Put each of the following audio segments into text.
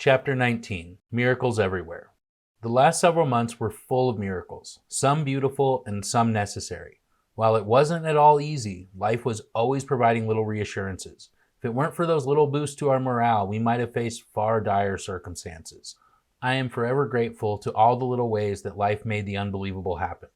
Chapter 19, Miracles Everywhere. The last several months were full of miracles, some beautiful and some necessary. While it wasn't at all easy, life was always providing little reassurances. If it weren't for those little boosts to our morale, we might have faced far dire circumstances. I am forever grateful to all the little ways that life made the unbelievable happen.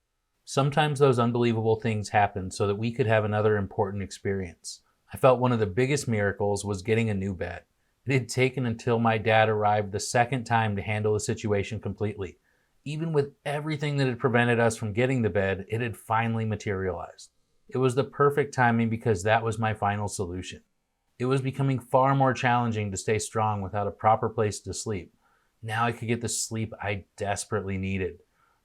Sometimes those unbelievable things happened so that we could have another important experience. I felt one of the biggest miracles was getting a new bed. It had taken until my dad arrived the second time to handle the situation completely. Even with everything that had prevented us from getting the bed, it had finally materialized. It was the perfect timing because that was my final solution. It was becoming far more challenging to stay strong without a proper place to sleep. Now I could get the sleep I desperately needed.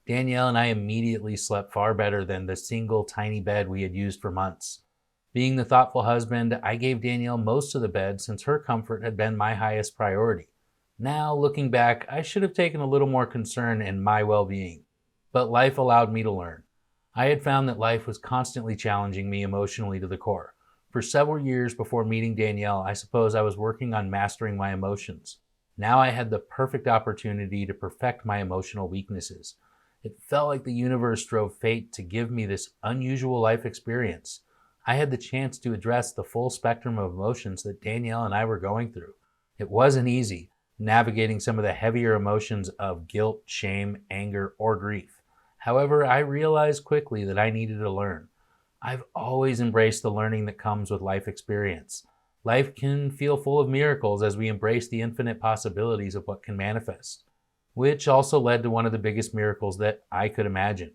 Danielle and I immediately slept far better than the single tiny bed we had used for months. Being the thoughtful husband, I gave Danielle most of the bed since her comfort had been my highest priority. Now, looking back, I should have taken a little more concern in my well-being. But life allowed me to learn. I had found that life was constantly challenging me emotionally to the core. For several years before meeting Danielle, I suppose I was working on mastering my emotions. Now I had the perfect opportunity to perfect my emotional weaknesses. It felt like the universe drove fate to give me this unusual life experience. I had the chance to address the full spectrum of emotions that Danielle and I were going through. It wasn't easy, navigating some of the heavier emotions of guilt, shame, anger, or grief. However, I realized quickly that I needed to learn. I've always embraced the learning that comes with life experience. Life can feel full of miracles as we embrace the infinite possibilities of what can manifest, which also led to one of the biggest miracles that I could imagine.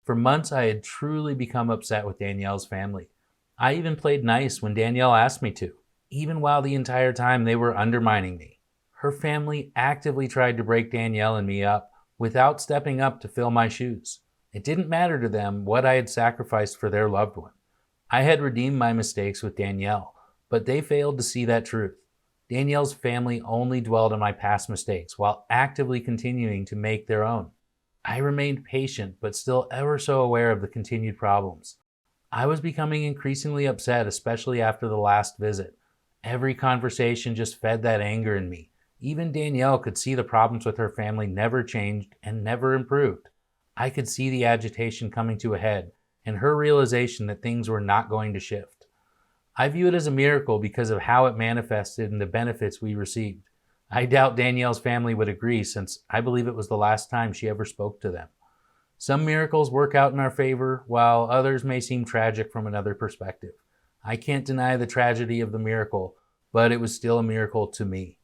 For months, I had truly become upset with Danielle's family. I even played nice when Danielle asked me to, even while the entire time they were undermining me. Her family actively tried to break Danielle and me up without stepping up to fill my shoes. It didn't matter to them what I had sacrificed for their loved one. I had redeemed my mistakes with Danielle, but they failed to see that truth. Danielle's family only dwelled on my past mistakes while actively continuing to make their own. I remained patient, but still ever so aware of the continued problems. I was becoming increasingly upset, especially after the last visit. Every conversation just fed that anger in me. Even Danielle could see the problems with her family never changed and never improved. I could see the agitation coming to a head and her realization that things were not going to shift. I view it as a miracle because of how it manifested and the benefits we received. I doubt Danielle's family would agree since I believe it was the last time she ever spoke to them. Some miracles work out in our favor, while others may seem tragic from another perspective. I can't deny the tragedy of the miracle, but it was still a miracle to me.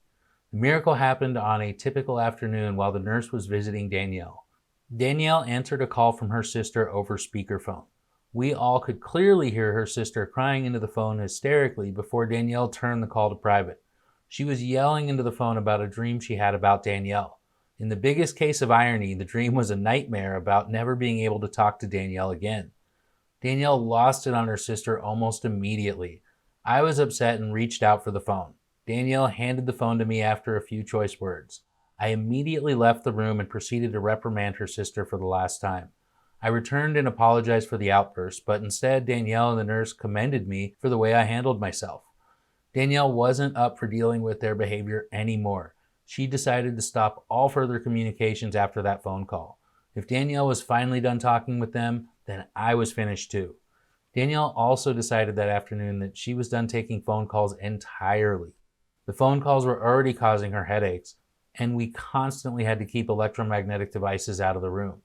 The miracle happened on a typical afternoon while the nurse was visiting Danielle. Danielle answered a call from her sister over speakerphone. We all could clearly hear her sister crying into the phone hysterically before Danielle turned the call to private. She was yelling into the phone about a dream she had about Danielle. In the biggest case of irony, the dream was a nightmare about never being able to talk to Danielle again. Danielle lost it on her sister almost immediately. I was upset and reached out for the phone. Danielle handed the phone to me after a few choice words. I immediately left the room and proceeded to reprimand her sister for the last time. I returned and apologized for the outburst, but instead Danielle and the nurse commended me for the way I handled myself. Danielle wasn't up for dealing with their behavior anymore. She decided to stop all further communications after that phone call. If Danielle was finally done talking with them, then I was finished too. Danielle also decided that afternoon that she was done taking phone calls entirely. The phone calls were already causing her headaches, and we constantly had to keep electromagnetic devices out of the room.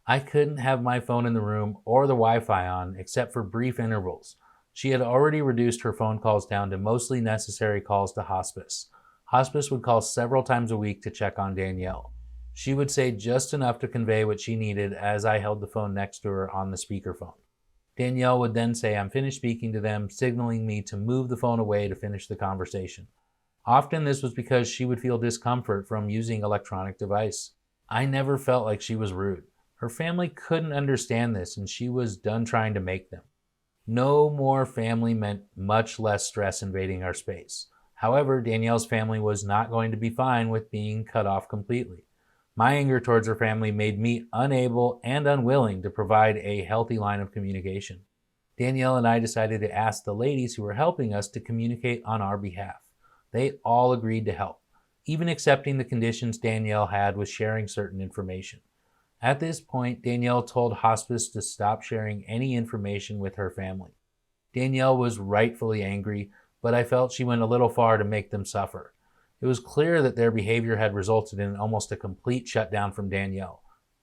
I couldn't have my phone in the room or the Wi-Fi on except for brief intervals. She had already reduced her phone calls down to mostly necessary calls to hospice. Hospice would call several times a week to check on Danielle. She would say just enough to convey what she needed as I held the phone next to her on the speakerphone. Danielle would then say, "I'm finished speaking to them," signaling me to move the phone away to finish the conversation. Often this was because she would feel discomfort from using electronic device. I never felt like she was rude. Her family couldn't understand this, and she was done trying to make them. No more family meant much less stress invading our space. However, Danielle's family was not going to be fine with being cut off completely. My anger towards her family made me unable and unwilling to provide a healthy line of communication. Danielle and I decided to ask the ladies who were helping us to communicate on our behalf. They all agreed to help. Even accepting the conditions Danielle had was sharing certain information. At this point, Danielle told hospice to stop sharing any information with her family. Danielle was rightfully angry, but I felt she went a little far to make them suffer. It was clear that their behavior had resulted in almost a complete shutdown from Danielle.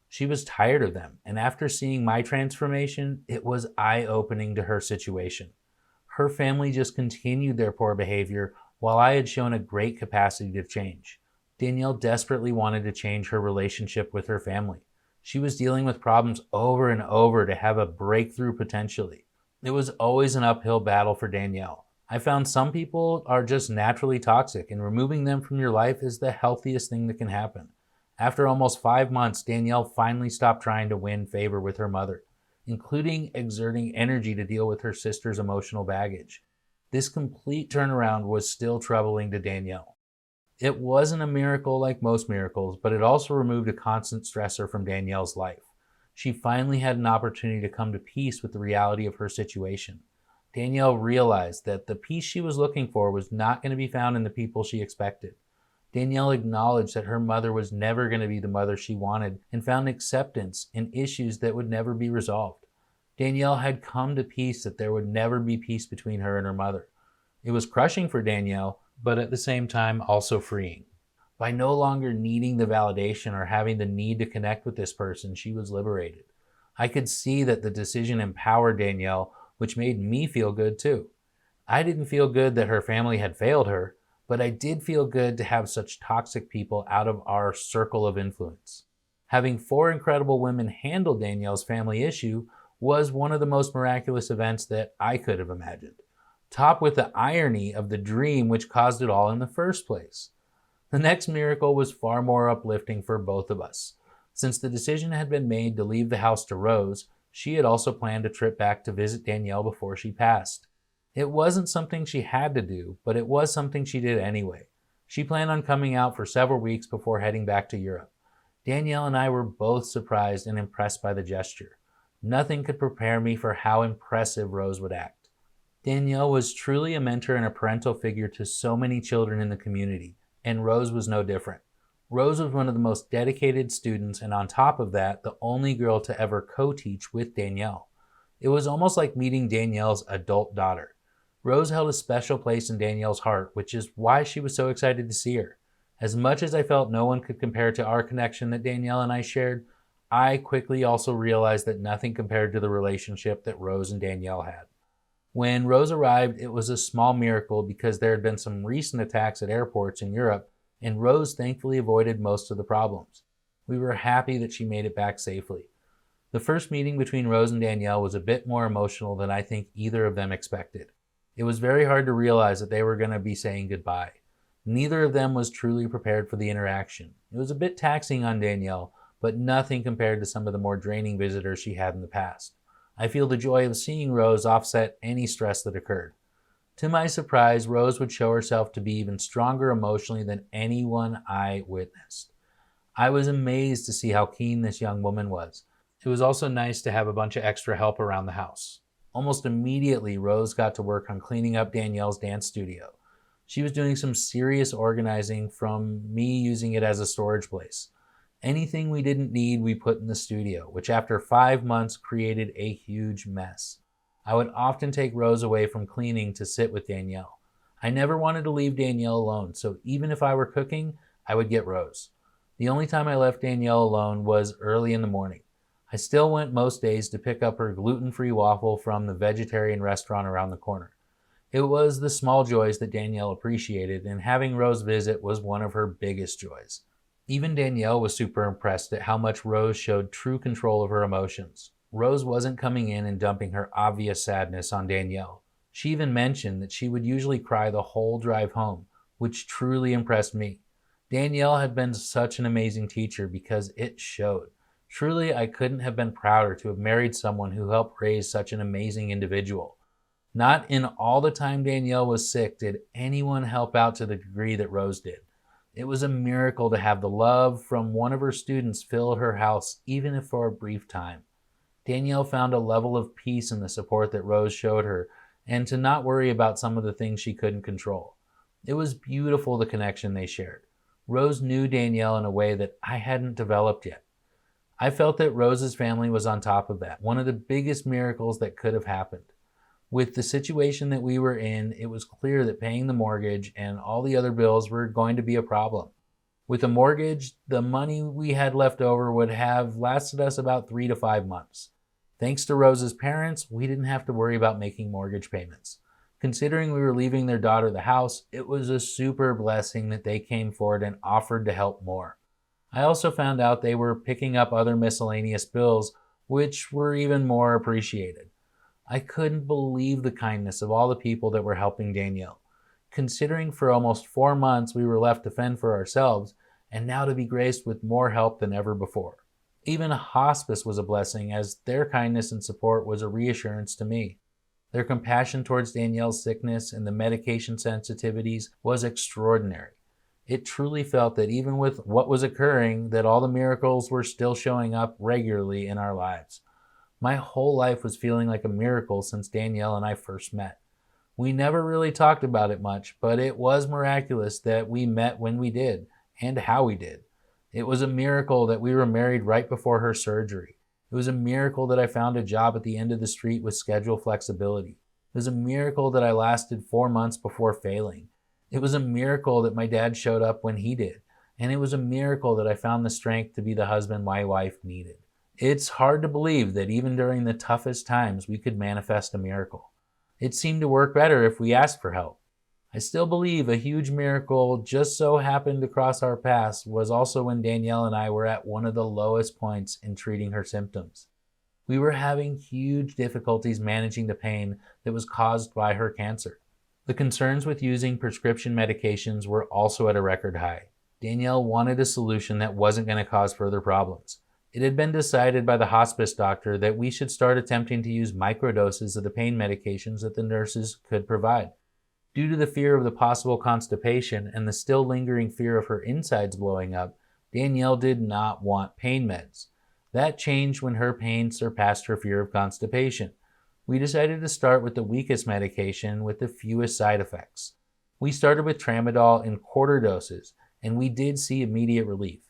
She was tired of them, and after seeing my transformation, it was eye-opening to her situation. Her family just continued their poor behavior while I had shown a great capacity to change. Danielle desperately wanted to change her relationship with her family. She was dealing with problems over and over to have a breakthrough potentially. It was always an uphill battle for Danielle. I found some people are just naturally toxic, and removing them from your life is the healthiest thing that can happen. After almost 5 months, Danielle finally stopped trying to win favor with her mother, including exerting energy to deal with her sister's emotional baggage. This complete turnaround was still troubling to Danielle. It wasn't a miracle like most miracles, but it also removed a constant stressor from Danielle's life. She finally had an opportunity to come to peace with the reality of her situation. Danielle realized that the peace she was looking for was not going to be found in the people she expected. Danielle acknowledged that her mother was never going to be the mother she wanted and found acceptance in issues that would never be resolved. Danielle had come to peace that there would never be peace between her and her mother. It was crushing for Danielle, but at the same time also freeing. By no longer needing the validation or having the need to connect with this person, she was liberated. I could see that the decision empowered Danielle, which made me feel good too. I didn't feel good that her family had failed her, but I did feel good to have such toxic people out of our circle of influence. Having 4 incredible women handle Danielle's family issue was one of the most miraculous events that I could have imagined. Top with the irony of the dream which caused it all in the first place. The next miracle was far more uplifting for both of us. Since the decision had been made to leave the house to Rose, she had also planned a trip back to visit Danielle before she passed. It wasn't something she had to do, but it was something she did anyway. She planned on coming out for several weeks before heading back to Europe. Danielle and I were both surprised and impressed by the gesture. Nothing could prepare me for how impressive Rose would act. Danielle was truly a mentor and a parental figure to so many children in the community, and Rose was no different. Rose was one of the most dedicated students, and on top of that, the only girl to ever co-teach with Danielle. It was almost like meeting Danielle's adult daughter. Rose held a special place in Danielle's heart, which is why she was so excited to see her. As much as I felt no one could compare to our connection that Danielle and I shared, I quickly also realized that nothing compared to the relationship that Rose and Danielle had. When Rose arrived, it was a small miracle because there had been some recent attacks at airports in Europe, and Rose thankfully avoided most of the problems. We were happy that she made it back safely. The first meeting between Rose and Danielle was a bit more emotional than I think either of them expected. It was very hard to realize that they were going to be saying goodbye. Neither of them was truly prepared for the interaction. It was a bit taxing on Danielle, but nothing compared to some of the more draining visitors she had in the past. I feel the joy of seeing Rose offset any stress that occurred. To my surprise, Rose would show herself to be even stronger emotionally than anyone I witnessed. I was amazed to see how keen this young woman was. It was also nice to have a bunch of extra help around the house. Almost immediately, Rose got to work on cleaning up Danielle's dance studio. She was doing some serious organizing from me using it as a storage place. Anything we didn't need, we put in the studio, which after 5 months created a huge mess. I would often take Rose away from cleaning to sit with Danielle. I never wanted to leave Danielle alone, so even if I were cooking, I would get Rose. The only time I left Danielle alone was early in the morning. I still went most days to pick up her gluten-free waffle from the vegetarian restaurant around the corner. It was the small joys that Danielle appreciated, and having Rose visit was one of her biggest joys. Even Danielle was super impressed at how much Rose showed true control of her emotions. Rose wasn't coming in and dumping her obvious sadness on Danielle. She even mentioned that she would usually cry the whole drive home, which truly impressed me. Danielle had been such an amazing teacher because it showed. Truly, I couldn't have been prouder to have married someone who helped raise such an amazing individual. Not in all the time Danielle was sick did anyone help out to the degree that Rose did. It was a miracle to have the love from one of her students fill her house, even if for a brief time. Danielle found a level of peace in the support that Rose showed her, and to not worry about some of the things she couldn't control. It was beautiful, the connection they shared. Rose knew Danielle in a way that I hadn't developed yet. I felt that Rose's family was on top of that, one of the biggest miracles that could have happened. With the situation that we were in, it was clear that paying the mortgage and all the other bills were going to be a problem. With the mortgage, the money we had left over would have lasted us about 3 to 5 months. Thanks to Rose's parents, we didn't have to worry about making mortgage payments. Considering we were leaving their daughter the house, it was a super blessing that they came forward and offered to help more. I also found out they were picking up other miscellaneous bills, which were even more appreciated. I couldn't believe the kindness of all the people that were helping Danielle. Considering for almost 4 months we were left to fend for ourselves, and now to be graced with more help than ever before. Even hospice was a blessing, as their kindness and support was a reassurance to me. Their compassion towards Danielle's sickness and the medication sensitivities was extraordinary. It truly felt that even with what was occurring, that all the miracles were still showing up regularly in our lives. My whole life was feeling like a miracle since Danielle and I first met. We never really talked about it much, but it was miraculous that we met when we did, and how we did. It was a miracle that we were married right before her surgery. It was a miracle that I found a job at the end of the street with schedule flexibility. It was a miracle that I lasted 4 months before failing. It was a miracle that my dad showed up when he did. And it was a miracle that I found the strength to be the husband my wife needed. It's hard to believe that even during the toughest times, we could manifest a miracle. It seemed to work better if we asked for help. I still believe a huge miracle just so happened to cross our paths was also when Danielle and I were at one of the lowest points in treating her symptoms. We were having huge difficulties managing the pain that was caused by her cancer. The concerns with using prescription medications were also at a record high. Danielle wanted a solution that wasn't going to cause further problems. It had been decided by the hospice doctor that we should start attempting to use microdoses of the pain medications that the nurses could provide. Due to the fear of the possible constipation and the still lingering fear of her insides blowing up, Danielle did not want pain meds. That changed when her pain surpassed her fear of constipation. We decided to start with the weakest medication with the fewest side effects. We started with tramadol in quarter doses, and we did see immediate relief.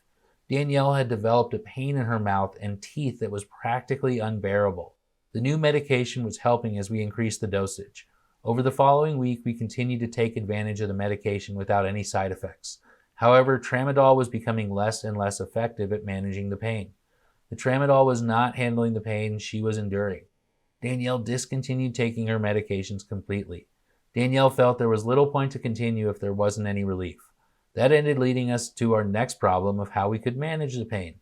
Danielle had developed a pain in her mouth and teeth that was practically unbearable. The new medication was helping as we increased the dosage. Over the following week, we continued to take advantage of the medication without any side effects. However, tramadol was becoming less and less effective at managing the pain. The tramadol was not handling the pain she was enduring. Danielle discontinued taking her medications completely. Danielle felt there was little point to continue if there wasn't any relief. That ended leading us to our next problem of how we could manage the pain.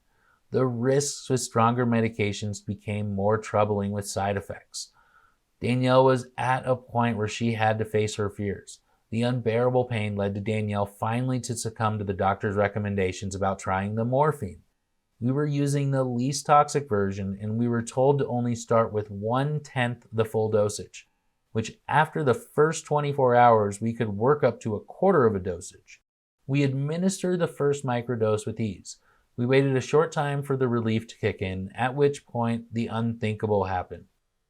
The risks with stronger medications became more troubling with side effects. Danielle was at a point where she had to face her fears. The unbearable pain led to Danielle finally to succumb to the doctor's recommendations about trying the morphine. We were using the least toxic version, and we were told to only start with 1/10 the full dosage, which after the first 24 hours, we could work up to a quarter of a dosage. We administered the first microdose with ease. We waited a short time for the relief to kick in, at which point the unthinkable happened.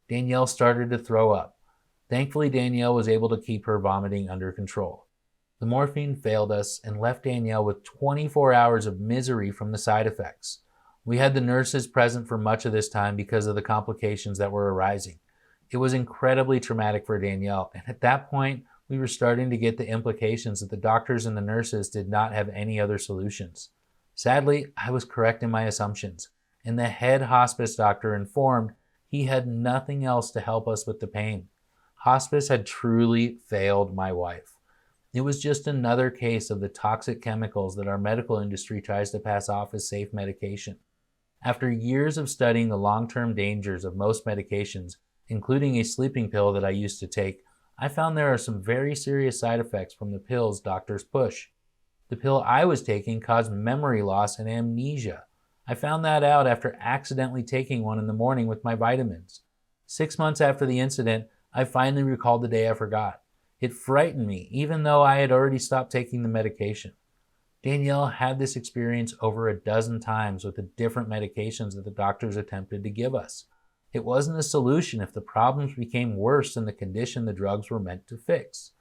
Danielle started to throw up. Thankfully, Danielle was able to keep her vomiting under control. The morphine failed us and left Danielle with 24 hours of misery from the side effects. We had the nurses present for much of this time because of the complications that were arising. It was incredibly traumatic for Danielle, and at that point, we were starting to get the implications that the doctors and the nurses did not have any other solutions. Sadly, I was correct in my assumptions, and the head hospice doctor informed he had nothing else to help us with the pain. Hospice had truly failed my wife. It was just another case of the toxic chemicals that our medical industry tries to pass off as safe medication. After years of studying the long-term dangers of most medications, including a sleeping pill that I used to take, I found there are some very serious side effects from the pills doctors push. The pill I was taking caused memory loss and amnesia. I found that out after accidentally taking one in the morning with my vitamins. 6 months after the incident, I finally recalled the day I forgot. It frightened me, even though I had already stopped taking the medication. Danielle had this experience over a dozen times with the different medications that the doctors attempted to give us. It wasn't a solution if the problems became worse than the condition the drugs were meant to fix.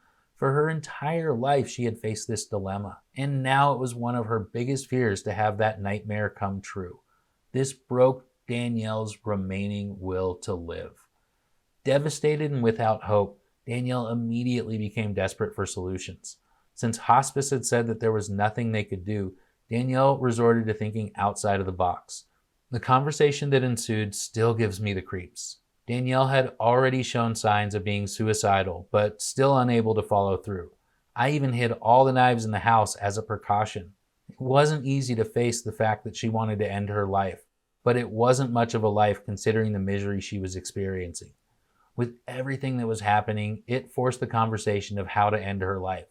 For her entire life, she had faced this dilemma, and now it was one of her biggest fears to have that nightmare come true. This broke Danielle's remaining will to live. Devastated and without hope, Danielle immediately became desperate for solutions. Since hospice had said that there was nothing they could do, Danielle resorted to thinking outside of the box. The conversation that ensued still gives me the creeps. Danielle had already shown signs of being suicidal, but still unable to follow through. I even hid all the knives in the house as a precaution. It wasn't easy to face the fact that she wanted to end her life, but it wasn't much of a life considering the misery she was experiencing. With everything that was happening, it forced the conversation of how to end her life.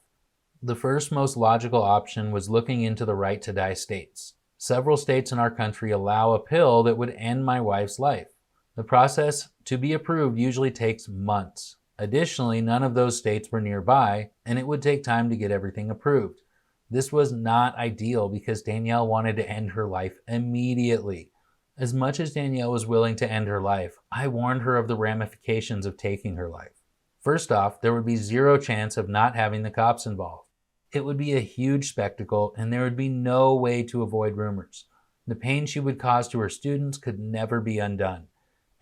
The first most logical option was looking into the right to die states. Several states in our country allow a pill that would end my wife's life. The process to be approved usually takes months. Additionally, none of those states were nearby, and it would take time to get everything approved. This was not ideal because Danielle wanted to end her life immediately. As much as Danielle was willing to end her life, I warned her of the ramifications of taking her life. First off, there would be zero chance of not having the cops involved. It would be a huge spectacle, and there would be no way to avoid rumors. The pain she would cause to her students could never be undone.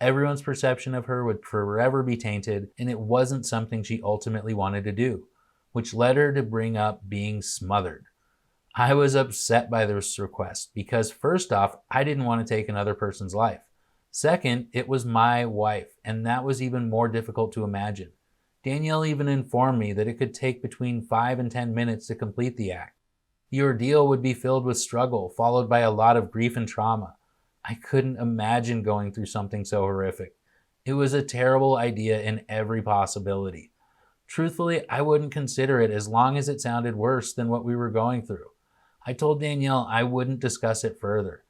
Everyone's perception of her would forever be tainted, and it wasn't something she ultimately wanted to do, which led her to bring up being smothered. I was upset by this request because first off, I didn't want to take another person's life. Second, it was my wife, and that was even more difficult to imagine. Danielle even informed me that it could take between 5 and 10 minutes to complete the act. The ordeal would be filled with struggle, followed by a lot of grief and trauma. I couldn't imagine going through something so horrific. It was a terrible idea in every possibility. Truthfully, I wouldn't consider it as long as it sounded worse than what we were going through. I told Danielle I wouldn't discuss it further.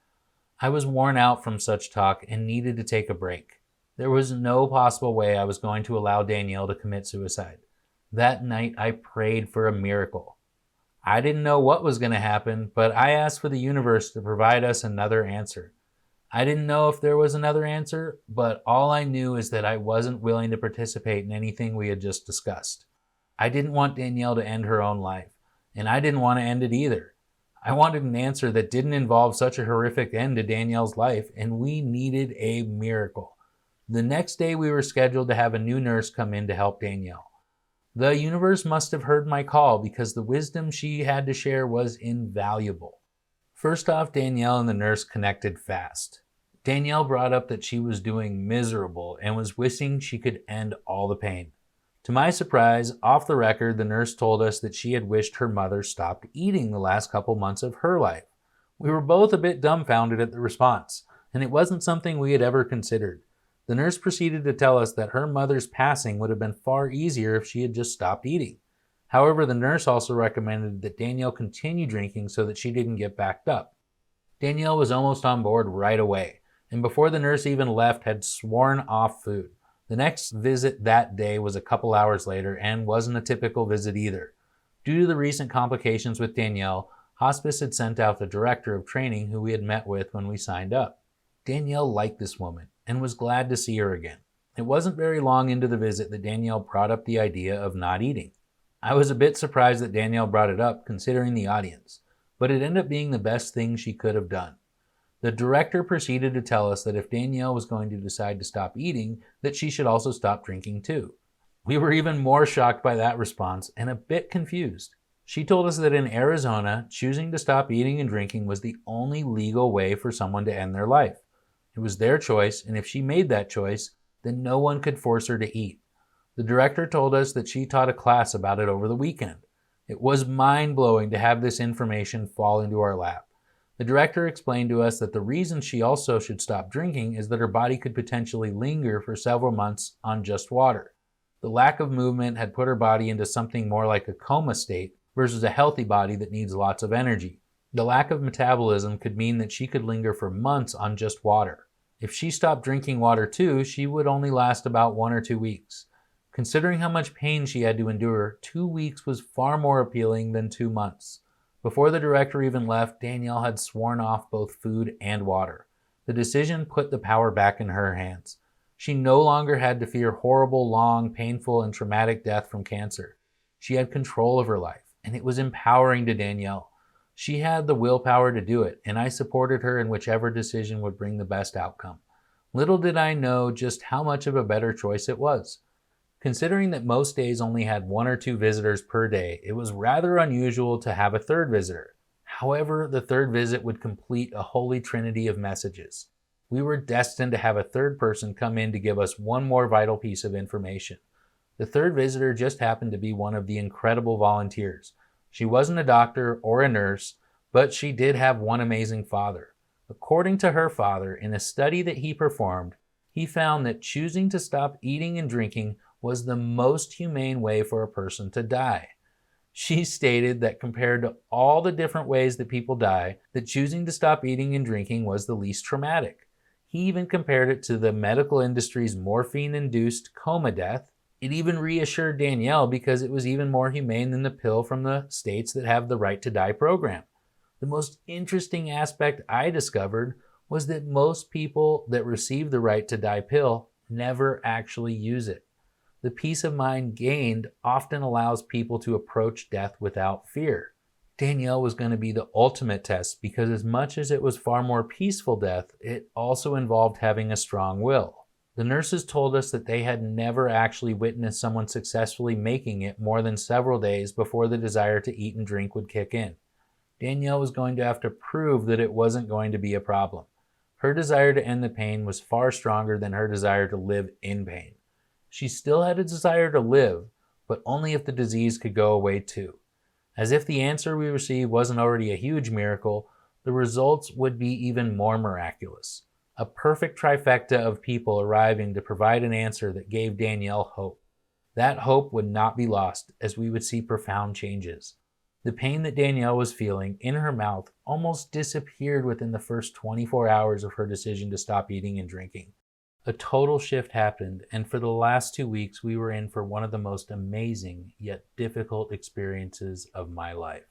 I was worn out from such talk and needed to take a break. There was no possible way I was going to allow Danielle to commit suicide. That night, I prayed for a miracle. I didn't know what was going to happen, but I asked for the universe to provide us another answer. I didn't know if there was another answer, but all I knew is that I wasn't willing to participate in anything we had just discussed. I didn't want Danielle to end her own life, and I didn't want to end it either. I wanted an answer that didn't involve such a horrific end to Danielle's life, and we needed a miracle. The next day, we were scheduled to have a new nurse come in to help Danielle. The universe must have heard my call because the wisdom she had to share was invaluable. First off, Danielle and the nurse connected fast. Danielle brought up that she was doing miserable and was wishing she could end all the pain. To my surprise, off the record, the nurse told us that she had wished her mother stopped eating the last couple months of her life. We were both a bit dumbfounded at the response, and it wasn't something we had ever considered. The nurse proceeded to tell us that her mother's passing would have been far easier if she had just stopped eating. However, the nurse also recommended that Danielle continue drinking so that she didn't get backed up. Danielle was almost on board right away, and before the nurse even left, had sworn off food. The next visit that day was a couple hours later and wasn't a typical visit either. Due to the recent complications with Danielle, hospice had sent out the director of training who we had met with when we signed up. Danielle liked this woman and was glad to see her again. It wasn't very long into the visit that Danielle brought up the idea of not eating. I was a bit surprised that Danielle brought it up considering the audience, but it ended up being the best thing she could have done. The director proceeded to tell us that if Danielle was going to decide to stop eating, that she should also stop drinking too. We were even more shocked by that response and a bit confused. She told us that in Arizona, choosing to stop eating and drinking was the only legal way for someone to end their life. It was their choice, and if she made that choice, then no one could force her to eat. The director told us that she taught a class about it over the weekend. It was mind-blowing to have this information fall into our lap. The director explained to us that the reason she also should stop drinking is that her body could potentially linger for several months on just water. The lack of movement had put her body into something more like a coma state versus a healthy body that needs lots of energy. The lack of metabolism could mean that she could linger for months on just water. If she stopped drinking water too, she would only last about 1 or 2 weeks. Considering how much pain she had to endure, 2 weeks was far more appealing than 2 months. Before the director even left, Danielle had sworn off both food and water. The decision put the power back in her hands. She no longer had to fear horrible, long, painful, and traumatic death from cancer. She had control of her life, and it was empowering to Danielle. She had the willpower to do it, and I supported her in whichever decision would bring the best outcome. Little did I know just how much of a better choice it was. Considering that most days only had 1 or 2 visitors per day, it was rather unusual to have a third visitor. However, the third visit would complete a holy trinity of messages. We were destined to have a third person come in to give us one more vital piece of information. The third visitor just happened to be one of the incredible volunteers. She wasn't a doctor or a nurse, but she did have one amazing father. According to her father, in a study that he performed, he found that choosing to stop eating and drinking was the most humane way for a person to die. She stated that compared to all the different ways that people die, that choosing to stop eating and drinking was the least traumatic. He even compared it to the medical industry's morphine-induced coma death. It even reassured Danielle because it was even more humane than the pill from the states that have the right to die program. The most interesting aspect I discovered was that most people that receive the right to die pill never actually use it. The peace of mind gained often allows people to approach death without fear. Danielle was going to be the ultimate test because as much as it was far more peaceful death, it also involved having a strong will. The nurses told us that they had never actually witnessed someone successfully making it more than several days before the desire to eat and drink would kick in. Danielle was going to have to prove that it wasn't going to be a problem. Her desire to end the pain was far stronger than her desire to live in pain. She still had a desire to live, but only if the disease could go away too. As if the answer we received wasn't already a huge miracle, the results would be even more miraculous. A perfect trifecta of people arriving to provide an answer that gave Danielle hope. That hope would not be lost as we would see profound changes. The pain that Danielle was feeling in her mouth almost disappeared within the first 24 hours of her decision to stop eating and drinking. A total shift happened, and for the last 2 weeks, we were in for one of the most amazing yet difficult experiences of my life.